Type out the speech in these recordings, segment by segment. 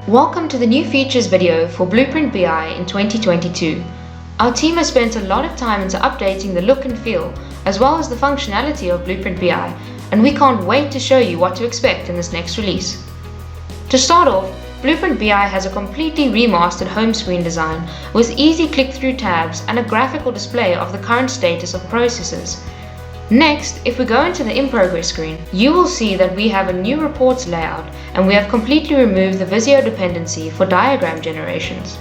Welcome to the new features video for BluePrintBI in 2022. Our team has spent a lot of time into updating the look and feel, as well as the functionality of BluePrintBI, and we can't wait to show you what to expect in this next release. To start off, BluePrintBI has a completely remastered home screen design with easy click-through tabs and a graphical display of the current status of processes. Next, if we go into the In Progress screen, you will see that we have a new reports layout and we have completely removed the Visio dependency for diagram generations.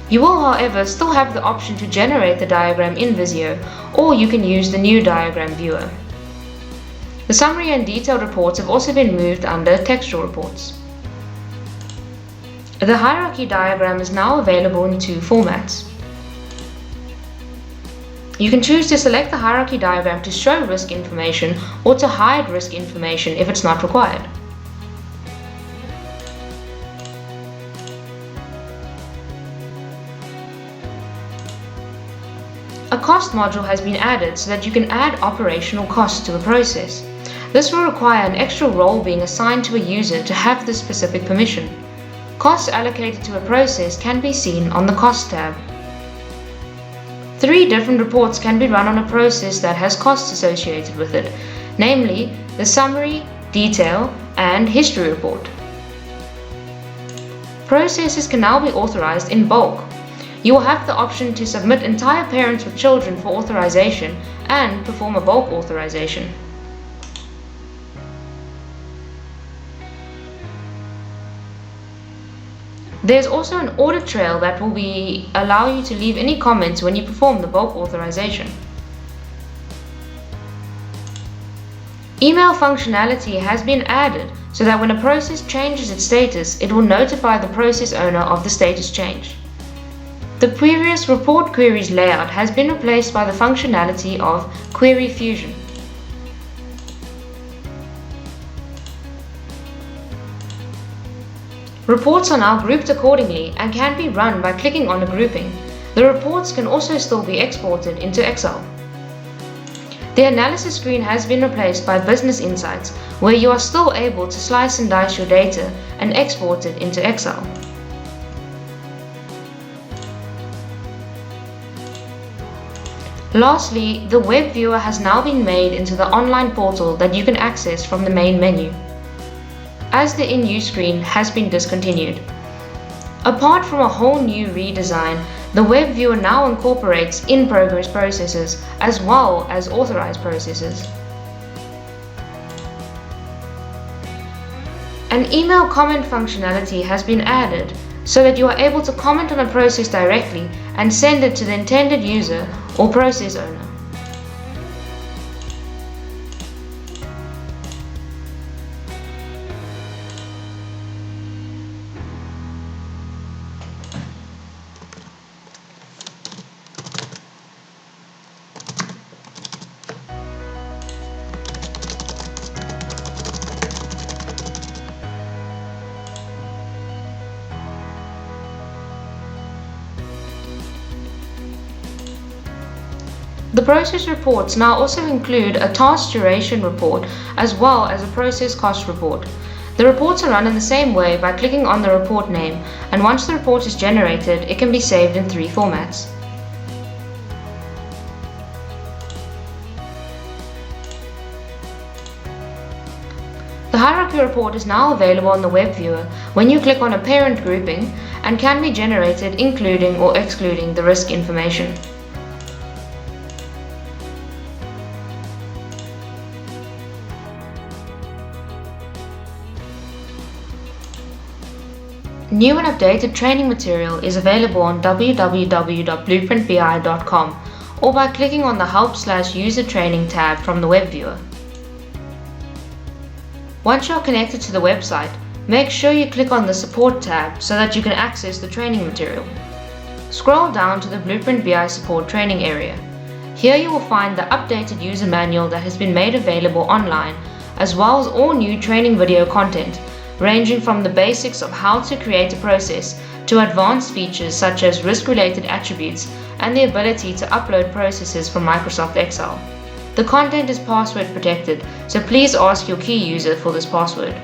You will, however, still have the option to generate the diagram in Visio, or you can use the new diagram viewer. The summary and detailed reports have also been moved under textual reports. The hierarchy diagram is now available in two formats. You can choose to select the hierarchy diagram to show risk information or to hide risk information if it's not required. A cost module has been added so that you can add operational costs to a process. This will require an extra role being assigned to a user to have this specific permission. Costs allocated to a process can be seen on the Cost tab. 3 different reports can be run on a process that has costs associated with it, namely the Summary, Detail, and History report. Processes can now be authorized in bulk. You will have the option to submit entire parents with children for authorization and perform a bulk authorization. There's also an audit trail that will allow you to leave any comments when you perform the bulk authorization. Email functionality has been added so that when a process changes its status, it will notify the process owner of the status change. The previous report queries layout has been replaced by the functionality of Query Fusion. Reports are now grouped accordingly and can be run by clicking on a grouping. The reports can also still be exported into Excel. The analysis screen has been replaced by Business Insights, where you are still able to slice and dice your data and export it into Excel. Lastly, the web viewer has now been made into the online portal that you can access from the main menu, as the In Use screen has been discontinued. Apart from a whole new redesign, the web viewer now incorporates in-progress processes as well as authorized processes. An email comment functionality has been added so that you are able to comment on a process directly and send it to the intended user or process owner. The process reports now also include a task duration report as well as a process cost report. The reports are run in the same way by clicking on the report name, and once the report is generated, it can be saved in 3 formats. The hierarchy report is now available on the web viewer when you click on a parent grouping and can be generated including or excluding the risk information. New and updated training material is available on www.blueprintbi.com or by clicking on the Help/User Training tab from the web viewer. Once you are connected to the website, make sure you click on the Support tab so that you can access the training material. Scroll down to the BluePrintBI Support training area. Here you will find the updated user manual that has been made available online, as well as all new training video content, ranging from the basics of how to create a process to advanced features such as risk-related attributes and the ability to upload processes from Microsoft Excel. The content is password protected, so please ask your key user for this password.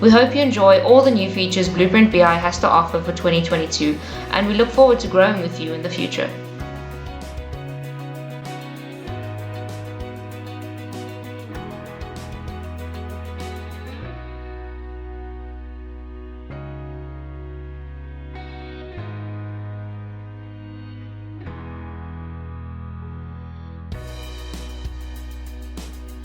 We hope you enjoy all the new features BluePrintBI has to offer for 2022, and we look forward to growing with you in the future.